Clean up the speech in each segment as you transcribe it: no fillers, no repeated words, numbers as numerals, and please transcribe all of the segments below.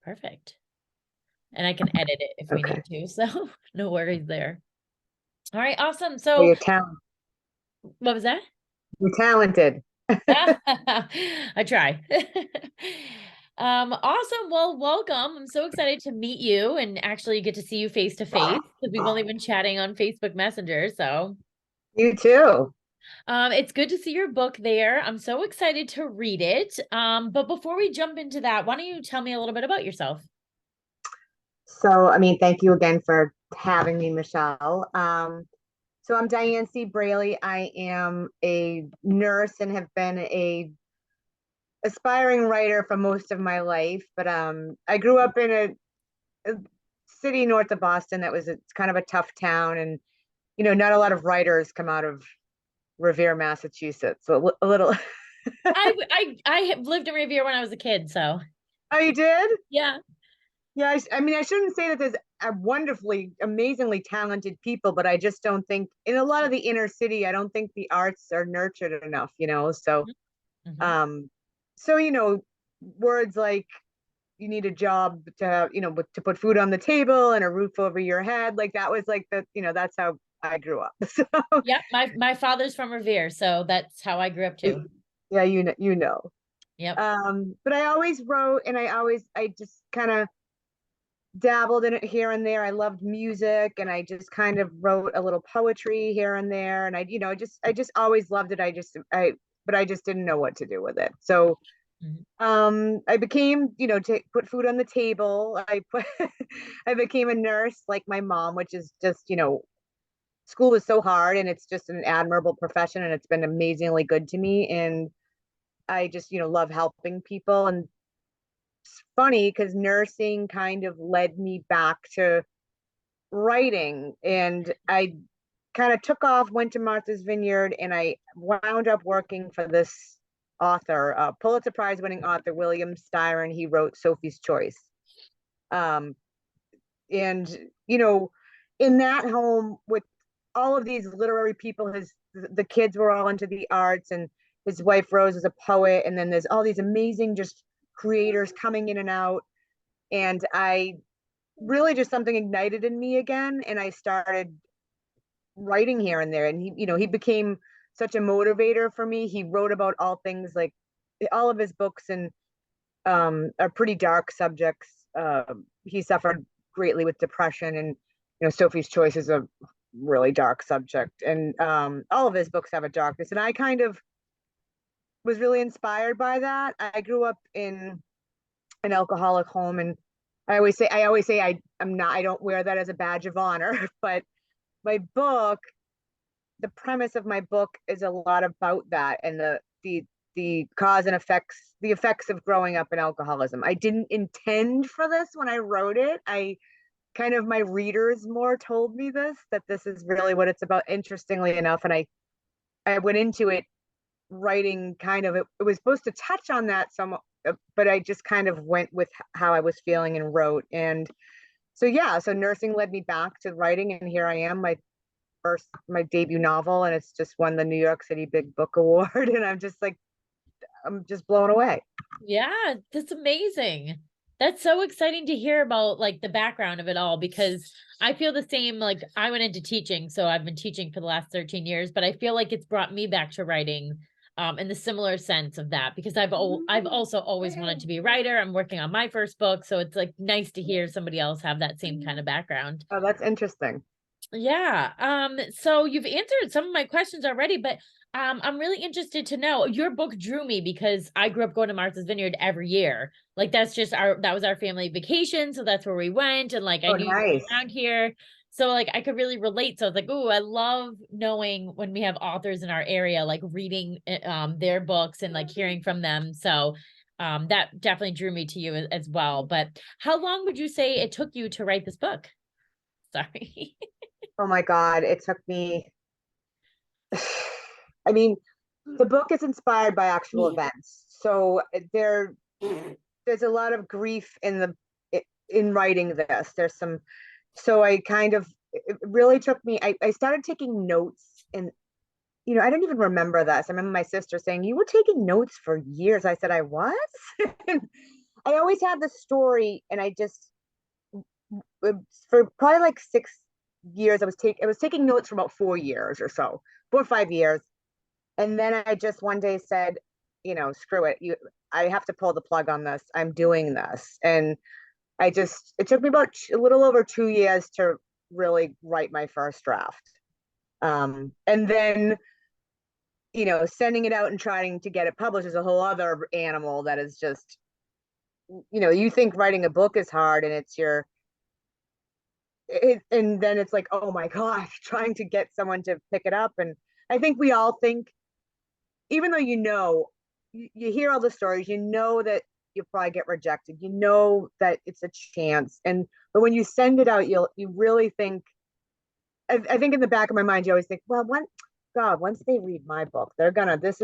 Perfect. And I can edit it if we Okay. need to. So no worries there. All right. Awesome. Well, So what was that? you're talented. I try. Awesome. Well, welcome. I'm so excited to meet you and actually get to see you face to face because we've only been chatting on Facebook Messenger. So, You too. it's good to see your book there. I'm so excited to read it. But before we jump into that, why don't you tell me a little bit about yourself? So, I mean, thank you again for having me, Michelle. So I'm Dianne C Braley. I am a nurse and have been a aspiring writer for most of my life. But I grew up in a city north of Boston that was it's kind of a tough town, and not a lot of writers come out of Revere, Massachusetts. So a little. I have lived in Revere when I was a kid, so Oh, you did? yeah. Yeah, I mean, I shouldn't say that there's a wonderfully, amazingly talented people, but I just don't think in a lot of the inner city, I don't think the arts are nurtured enough. Mhm. Um, so words like you need a job to have, to put food on the table and a roof over your head, like that was like that's how I grew up. So Yep, my father's from Revere, so that's how I grew up too. yeah, you know. Yep. But I always wrote, and I just kind of dabbled in it here and there. I loved music, and I just kind of wrote a little poetry here and there. And I just always loved it. But I just didn't know what to do with it. So Mhm. I became, to put food on the table. I became a nurse like my mom, which is just, school is so hard and it's just an admirable profession and it's been amazingly good to me. And I just, love helping people. And it's funny because nursing kind of led me back to writing, and I kind of took off, went to Martha's Vineyard, and I wound up working for this author, Pulitzer Prize winning author William Styron. He wrote Sophie's Choice. Um, and in that home with all of these literary people, the kids were all into the arts, and his wife Rose is a poet, and then there's all these amazing just creators coming in and out. And I really just something ignited in me again, and I started writing here and there. And he became such a motivator for me. He wrote about all things like all of his books and are pretty dark subjects. He suffered greatly with depression, and Sophie's Choice is a really dark subject, and all of his books have a darkness. And I kind of was really inspired by that. I grew up in an alcoholic home, and I always say I don't wear that as a badge of honor, but my book, the premise of my book is a lot about that, and the cause and effects, the effects of growing up in alcoholism. I didn't intend for this when I wrote it. I kind of my readers more told me that this is really what it's about, interestingly enough. And I went into it writing kind of it was supposed to touch on that some, but I just kind of went with how I was feeling and wrote. And so yeah, so nursing led me back to writing, and here I am, my debut novel, and it's just won the New York City Big Book Award. And I'm just blown away. Yeah, that's amazing. That's so exciting to hear about like the background of it all because I feel the same. Like I went into teaching, so I've been teaching for the last 13 years, but I feel like it's brought me back to writing in the similar sense of that because I've also always wanted to be a writer. I'm working on my first book, so it's like nice to hear somebody else have that same kind of background. Oh, that's interesting. Yeah. So you've answered some of my questions already, but I'm really interested to know. Your book drew me because I grew up going to Martha's Vineyard every year. Like that's just that was our family vacation, so that's where we went, and like I Oh, knew you were nice. around here. So like I could really relate. So I was like, oh, I love knowing when we have authors in our area, like reading their books and like hearing from them. So that definitely drew me to you as well. But how long would you say it took you to write this book? Sorry. Oh my God, it took me. I mean, the book is inspired by actual events, so there's a lot of grief in writing this. There's some, so I kind of it really took me. I started taking notes, and I didn't even remember this. I remember my sister saying, "You were taking notes for years." I said, "I was." I always had the story, and I just for probably like 6 years, I was taking notes for about 4 years or so, 4 or 5 years. And then I just one day said, screw it. I have to pull the plug on this. I'm doing this. And it took me about a little over 2 years to really write my first draft. And then, sending it out and trying to get it published is a whole other animal that is just, you think writing a book is hard, and and then it's like, oh my gosh, trying to get someone to pick it up. And I think we all think, even though you hear all the stories, that you'll probably get rejected, that it's a chance. But when you send it out, you really think, I think in the back of my mind, you always think, well, once they read my book, they're gonna, the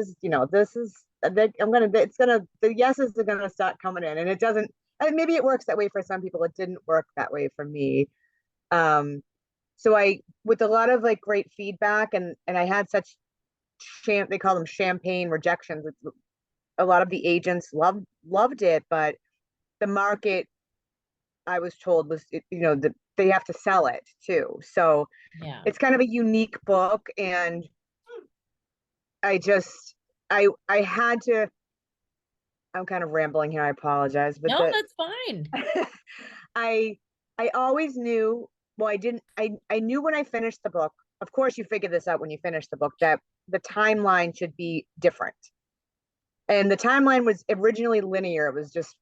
yeses are gonna start coming in. And it doesn't, and maybe it works that way for some people. It didn't work that way for me. So with a lot of like great feedback, and I had such they call them champagne rejections. A lot of the agents loved it, but the market, I was told, was, they have to sell it too. So Yeah. it's kind of a unique book. And I had to, I'm kind of rambling here. I apologize, but No, that's fine. I always knew, well, I knew when I finished the book, of course you figure this out when you finish the book, that the timeline should be different. And the timeline was originally linear. It was just,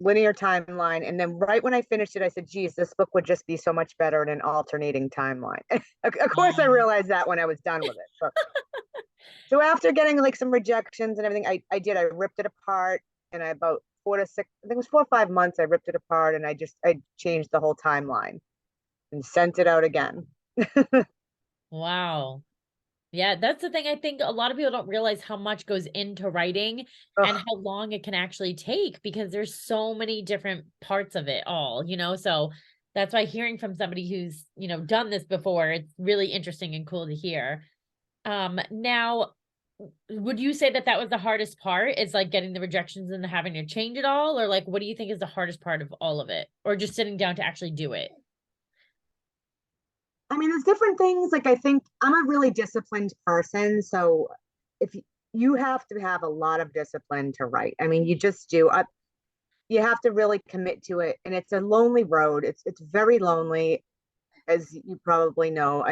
linear timeline. And then right when I finished it, I said, geez, this book would just be so much better in an alternating timeline. Of course, I realized that when I was done with it. So after getting like some rejections and everything, I ripped it apart. And I about 4 to 6, I think it was 4 or 5 months, I ripped it apart, and I changed the whole timeline and sent it out again. Wow. Yeah, that's the thing. I think a lot of people don't realize how much goes into writing and Ugh. how long it can actually take, because there's so many different parts of it all, so that's why hearing from somebody who's, done this before, it's really interesting and cool to hear. Now, would you say that was the hardest part, is like getting the rejections and having to change it all? Or like, what do you think is the hardest part of all of it? Or just sitting down to actually do it? I mean, there's different things. Like, I think I'm a really disciplined person. So if you have to have a lot of discipline to write, I mean, you just do. You have to really commit to it. And it's a lonely road. It's very lonely, as you probably know.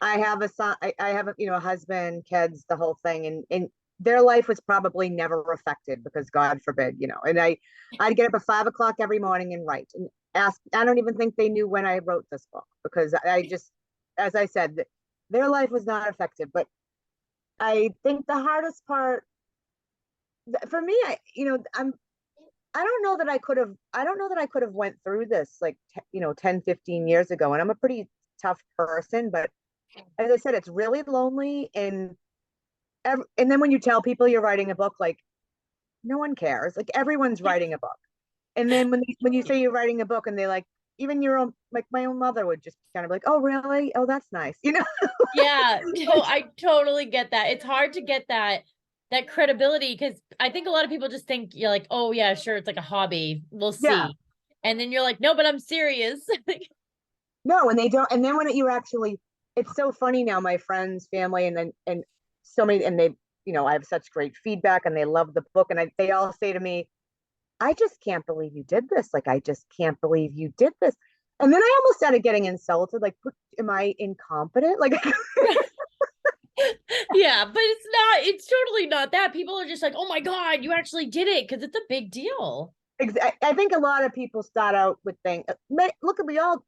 I have a son, I have a husband, kids, the whole thing. And their life was probably never affected, because God forbid, and I'd get up at 5 o'clock every morning and write and ask. I don't even think they knew when I wrote this book, because I just, as I said, their life was not affected. But I think the hardest part for me, I don't know that I could have went through this like 10, 15 years ago. And I'm a pretty tough person, but as I said, it's really lonely. And then when you tell people you're writing a book, like, no one cares. Like, everyone's writing a book. And then when you say you're writing a book, and they like, even your own, like my own mother would just kind of like, oh really, oh that's nice. Yeah, no, I totally get that. It's hard to get that credibility, because I think a lot of people just think you're like, oh yeah, sure, it's like a hobby, we'll Yeah. see. And then you're like, no, but I'm serious. No, and they don't. And then when you actually, it's so funny now, my friends, family, and so many, and they, I have such great feedback, and they love the book. And they all say to me, I just can't believe you did this. Like, I just can't believe you did this. And then I almost started getting insulted. Like, am I incompetent? Like, Yeah, but it's totally not that. People are just like, oh my God, you actually did it, because it's a big deal. I think a lot of people start out with things. Look, we all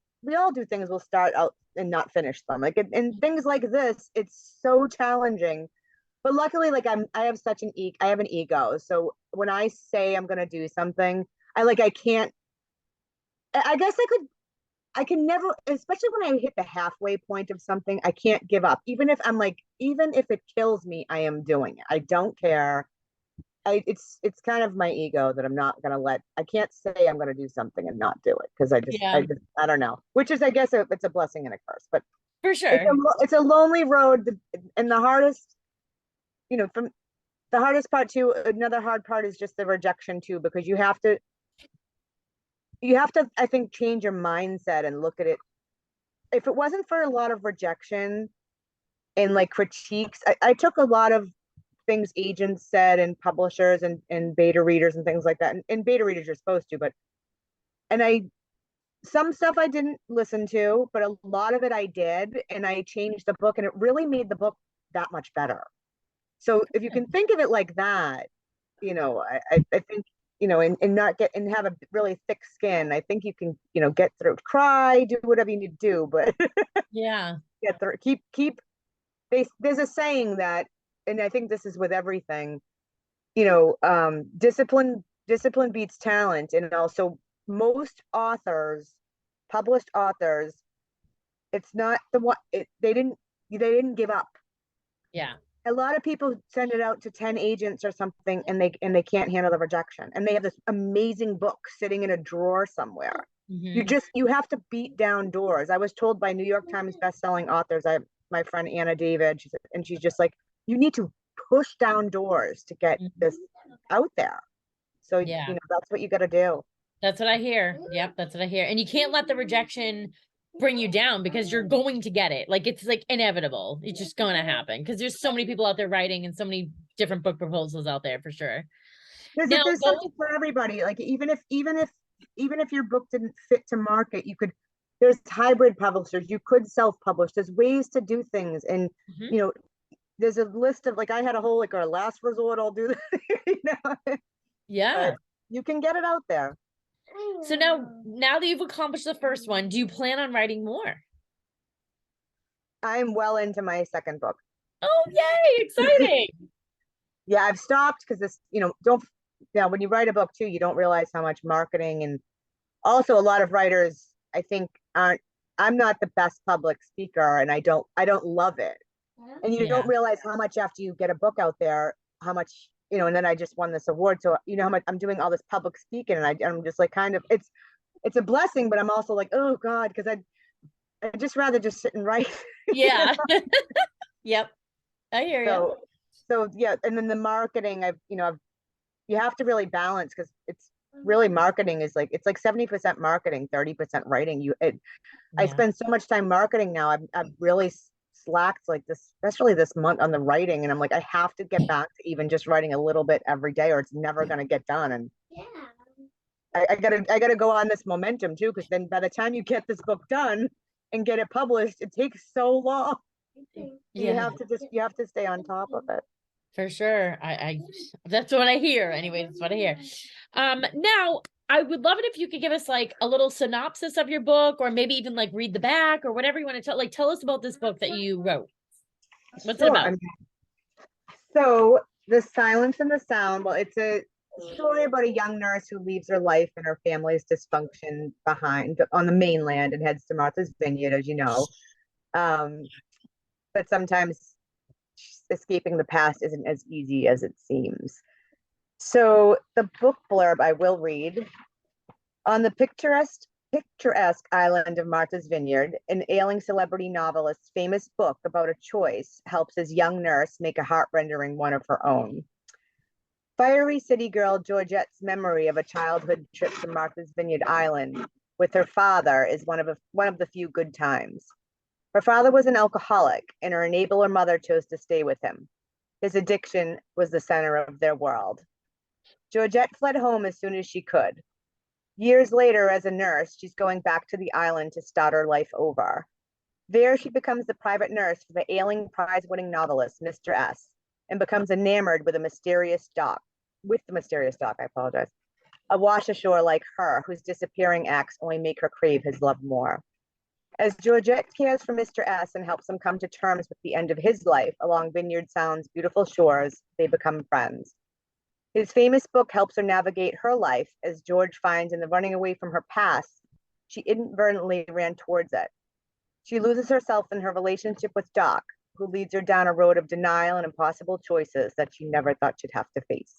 do things. We'll start out and not finish them. Like, and things like this, it's so challenging. But luckily, like, I have I have an ego. So when I say I'm gonna do something, I can't. I guess I can never, especially when I hit the halfway point of something, I can't give up. Even if it kills me, I am doing it. I don't care. It's kind of my ego that I'm not gonna let. I can't say I'm gonna do something and not do it, because Yeah, I don't know. Which is, I guess, it's a blessing and a curse. But for sure. it's a lonely road, and the hardest, from the hardest part too, another hard part is just the rejection too, because you have to, I think, change your mindset and look at it. If it wasn't for a lot of rejection and like critiques, I took a lot of things agents said and publishers and beta readers and things like that. And beta readers you're supposed to, but and I some stuff I didn't listen to, but a lot of it I did, and I changed the book, and it really made the book that much better. So if you can think of it like that, I think, and not get and have a really thick skin, I think you can, get through, cry, do whatever you need to do, but Yeah. get through, keep. There's a saying that, and I think this is with everything, discipline beats talent, and also most authors, published authors, it's not the one they didn't give up. Yeah. A lot of people send it out to 10 agents or something, and they can't handle the rejection, and they have this amazing book sitting in a drawer somewhere. Mm-hmm. You have to beat down doors. I was told by New York Times best-selling authors, my friend Anna David, she's just like, you need to push down doors to get this out there. So Yeah. that's what you got to do. That's what I hear. Yep, that's what I hear. And you can't let the rejection bring you down because you're going to get it. Like it's like inevitable. It's just going to happen because there's so many people out there writing and so many different book proposals out there for sure. Now, There's something for everybody. Like even if your book didn't fit to market, there's hybrid publishers. You could self-publish. There's ways to do things, and Mhm. there's a list of, like, I had a whole, like, a last resort, I'll do that. Yeah. But you can get it out there. So now that you've accomplished the first one, do you plan on writing more? I'm well into my second book. Oh, yay, exciting. Yeah, I've stopped because this, don't, yeah, when you write a book too, you don't realize how much marketing, and also a lot of writers, I think, aren't, I'm not the best public speaker, and I don't love it. And you don't Yeah. realize how much after you get a book out there, how much, and then I just won this award. So, how much I'm doing all this public speaking, and I'm just like, kind of, it's a blessing, but I'm also like, oh God, because I just rather just sit and write. Yeah. Yep. I hear you. So yeah, and then the marketing, you have to really balance, because it's really, marketing is like, it's like 70% marketing, 30% writing. I Yeah. spend so much time marketing now. I've really slacked, like, this, especially this month, on the writing, and I'm like, I have to get back to even just writing a little bit every day, or it's never going to get done. And I gotta go on this momentum too, because then by the time you get this book done and get it published, it takes so long. Yeah, You have to stay on top of it. for sure. I that's what I hear. Anyway, that's what I hear. Now I would love it if you could give us like a little synopsis of your book, or maybe even like read the back, or whatever you want to tell. Like, tell us about this book that you wrote. What's it Sure. about? So, The Silence and the Sound, well, it's a story about a young nurse who leaves her life and her family's dysfunction behind on the mainland and heads to Martha's Vineyard, as you know. But sometimes escaping the past isn't as easy as it seems. So the book blurb I will read: on the picturesque island of Martha's Vineyard, an ailing celebrity novelist's famous book about a choice helps his young nurse make a heart-rending one of her own. Fiery city girl Georgette's memory of a childhood trip to Martha's Vineyard Island with her father is one of the few good times. Her father was an alcoholic, and her enabler mother chose to stay with him. His addiction was the center of their world. Georgette fled home as soon as she could. Years later, as a nurse, she's going back to the island to start her life over. There, she becomes the private nurse for the ailing prize-winning novelist, Mr. S., and becomes enamored with the mysterious doc, a wash ashore like her, whose disappearing acts only make her crave his love more. As Georgette cares for Mr. S. and helps him come to terms with the end of his life along Vineyard Sound's beautiful shores, they become friends. His famous book helps her navigate her life, as George finds in the running away from her past, she inadvertently ran towards it. She loses herself in her relationship with Doc, who leads her down a road of denial and impossible choices that she never thought she'd have to face.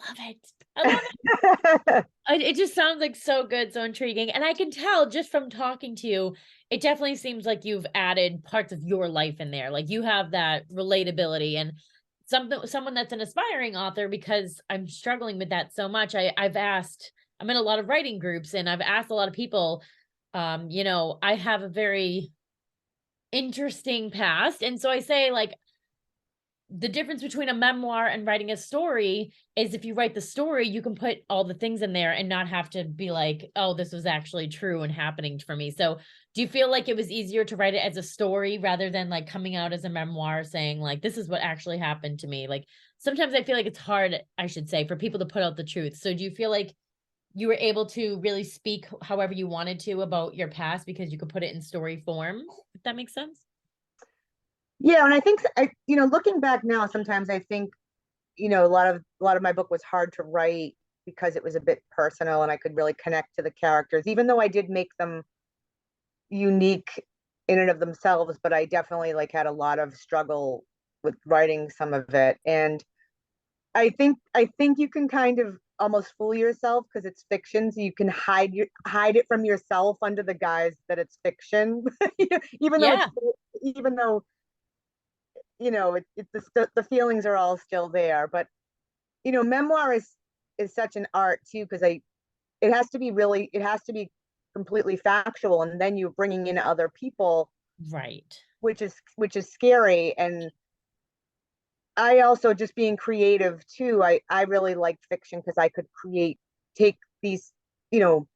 Love it. I love it. It just sounds like so good, so intriguing. And I can tell just from talking to you, it definitely seems like you've added parts of your life in there. Like you have that relatability. And someone that's an aspiring author, because I'm struggling with that so much. I'm in a lot of writing groups, and I've asked a lot of people, I have a very interesting past. And so I say, like, the difference between a memoir and writing a story is if you write the story, you can put all the things in there and not have to be like, oh, this was actually true and happening for me. So do you feel like it was easier to write it as a story rather than like coming out as a memoir saying like, this is what actually happened to me? Like sometimes I feel like it's hard, I should say, for people to put out the truth. So do you feel like you were able to really speak however you wanted to about your past because you could put it in story form, if that makes sense? Yeah, and I think looking back now, sometimes I think, a lot of my book was hard to write because it was a bit personal and I could really connect to the characters, even though I did make them unique in and of themselves, but I definitely like had a lot of struggle with writing some of it. And I think you can kind of almost fool yourself because it's fiction, so you can hide it from yourself under the guise that it's fiction, even though it's Yeah. even though the feelings are all still there. But memoir is such an art too, because it has to be completely factual, and then you're bringing in other people, Right. which is scary. And I also, just being creative too, I really liked fiction because I could take you know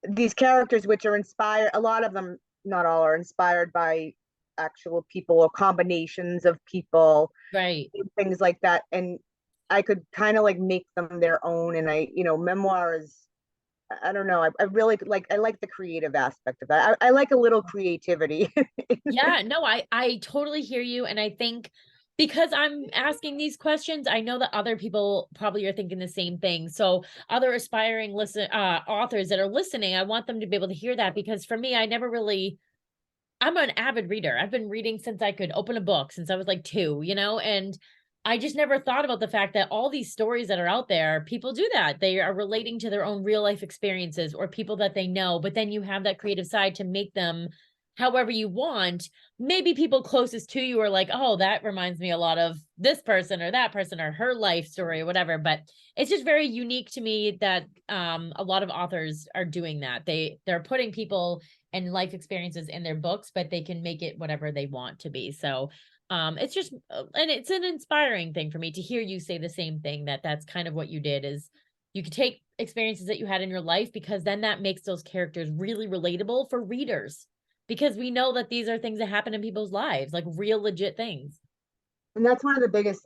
these characters, which are inspired, a lot of them, not all, are inspired by actual people or combinations of people, Right. things like that. And I could kind of like make them their own. And memoirs, I don't know. I like the creative aspect of that. I like a little creativity. Yeah, no, I totally hear you. And I think because I'm asking these questions, I know that other people probably are thinking the same thing. So other aspiring authors that are listening, I want them to be able to hear that, because for me, I'm an avid reader. I've been reading since I could open a book, since I was like 2, and I just never thought about the fact that all these stories that are out there, people do that. They are relating to their own real life experiences or people that they know, but then you have that creative side to make them however you want. Maybe people closest to you are like, oh, that reminds me a lot of this person or that person or her life story or whatever. But it's just very unique to me that a lot of authors are doing that. They're putting people and life experiences in their books, but they can make it whatever they want to be. So it's just and it's an inspiring thing for me to hear you say the same thing, that that's kind of what you did, is you could take experiences that you had in your life, because then that makes those characters really relatable for readers, because we know that these are things that happen in people's lives, like real legit things. And that's one of the biggest.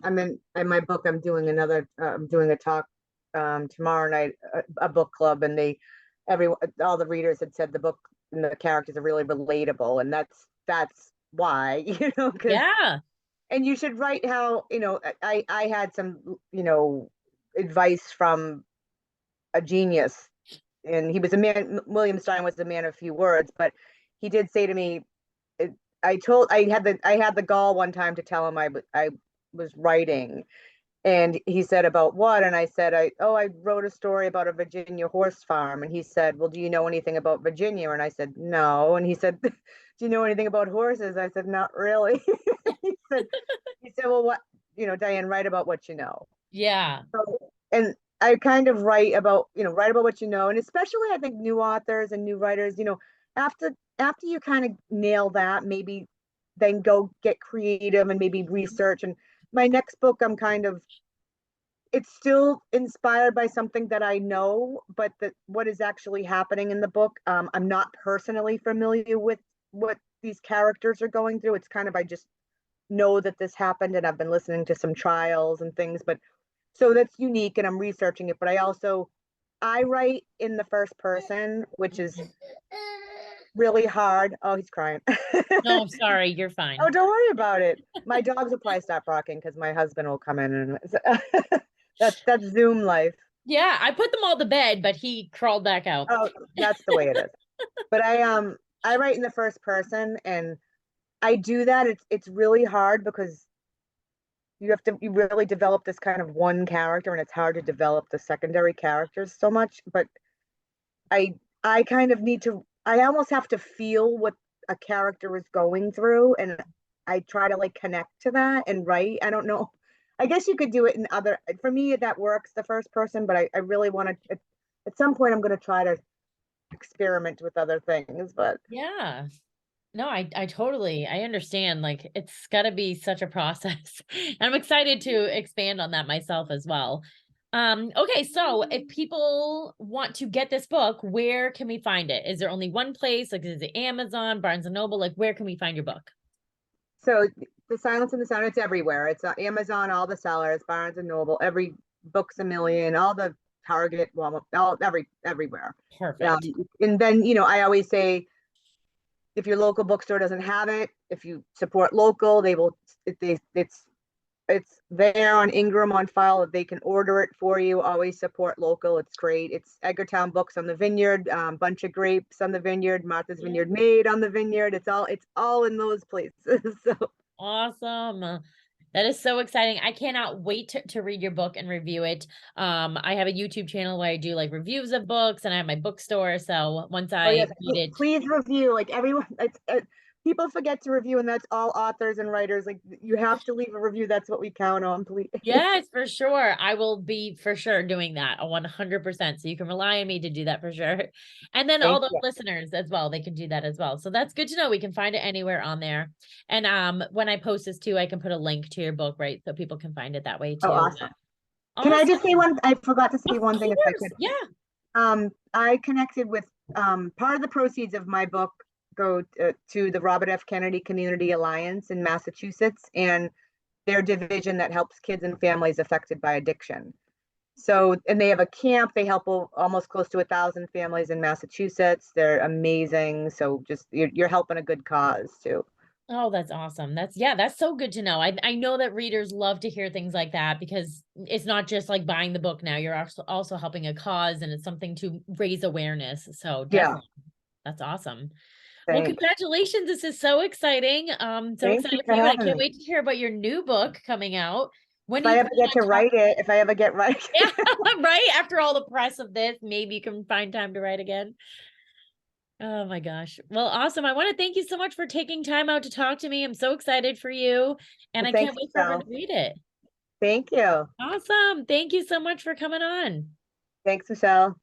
I'm in my book. I'm doing a talk tomorrow night, a book club, and all the readers had said the book and the characters are really relatable, and that's why, because, Yeah. and you should write how, I had some, advice from a genius, and he was a man. William Stein was a man of few words, but he did say to me, I had the gall one time to tell him I was writing, and he said, about what? And I said, I wrote a story about a Virginia horse farm. And he said, well, do you know anything about Virginia? And I said, no. And he said, do you know anything about horses? I said, not really. he said, well, what, Diane, write about what you know. Yeah. So, and I kind of write about what you know. And especially I think new authors and new writers, after you kind of nail that, maybe then go get creative and maybe research. And my next book, it's still inspired by something that I know, but what is actually happening in the book, I'm not personally familiar with what these characters are going through. It's kind of, I just know that this happened, and I've been listening to some trials and things, but so that's unique, and I'm researching it. But I write in the first person, which is really hard. Oh, he's crying. No, I'm sorry. You're Oh, fine. don't worry about it. My dogs will probably stop barking because my husband will come in, and that's Zoom life. Yeah, I put them all to bed, but he crawled back out. Oh, that's the way it is. But I write in the first person, and I do that. It's really hard because you really develop this kind of one character, and it's hard to develop the secondary characters so much. But I I almost have to feel what a character is going through, and I try to like connect to that and write. I don't know. I guess you could do it in other, for me, that works, the first person, but I really want to, at some point, I'm going to try to experiment with other things, but Yeah. No, I totally, I understand. Like it's got to be such a process. And I'm excited to expand on that myself as well. Okay, so if people want to get this book, where can we find it? Is there only one place? Like is it Amazon, Barnes and Noble? Like where can we find your book? so The Silence and the Sound, it's everywhere. It's on Amazon, all the sellers, Barnes and Noble, every Books a Million, all the Target, well, everywhere. Perfect. And then, I always say, if your local bookstore doesn't have it, if you support local, they will, it's there on Ingram on file. They can order it for you. Always support local. It's great. It's Edgartown Books on the Vineyard, Bunch of Grapes on the Vineyard, Martha's Yeah. Vineyard Made on the Vineyard. It's all in those places. So Awesome. That is so exciting. I cannot wait to read your book and review it. I have a YouTube channel where I do like reviews of books and I have my bookstore. So once oh I yes, read it, please review. Like everyone, people forget to review, and that's all authors and writers. Like you have to leave a review. That's what we count on. Please. yes, for sure. I will be for sure doing that 100%. So you can rely on me to do that for sure. And then all Thank the you. listeners as well, they can do that as well. So that's good to know. We can find it anywhere on there. And when I post this too, I can put a link to your book, right? So people can find it that way Oh, too. awesome. Can I Awesome. just say one? I forgot to say Of one thing if I course. could. Yeah. I connected with part of the proceeds of my book go to the Robert F. Kennedy Community Alliance in Massachusetts and their division that helps kids and families affected by addiction. So, and they have a camp. They help almost close to 1,000 families in Massachusetts. They're amazing. So, just you're helping a good cause too. Oh, that's awesome. That's so good to know. I know that readers love to hear things like that because it's not just like buying the book now. You're also helping a cause and it's something to raise awareness. So Yeah. definitely that's awesome. Well, Thanks. congratulations. This is so exciting. So Thank you excited for for you. And I having can't me. wait to hear about your new book coming out. When If do I you ever plan get to on talking? write it, if I ever get right. Yeah, right. After all the press of this, maybe you can find time to write again. Oh my gosh. Well, awesome. I want to thank you so much for taking time out to talk to me. I'm so excited for you, and Well, I thanks, can't wait for everyone Michelle. to read it. Thank you. Awesome. Thank you so much for coming on. Thanks, Michelle.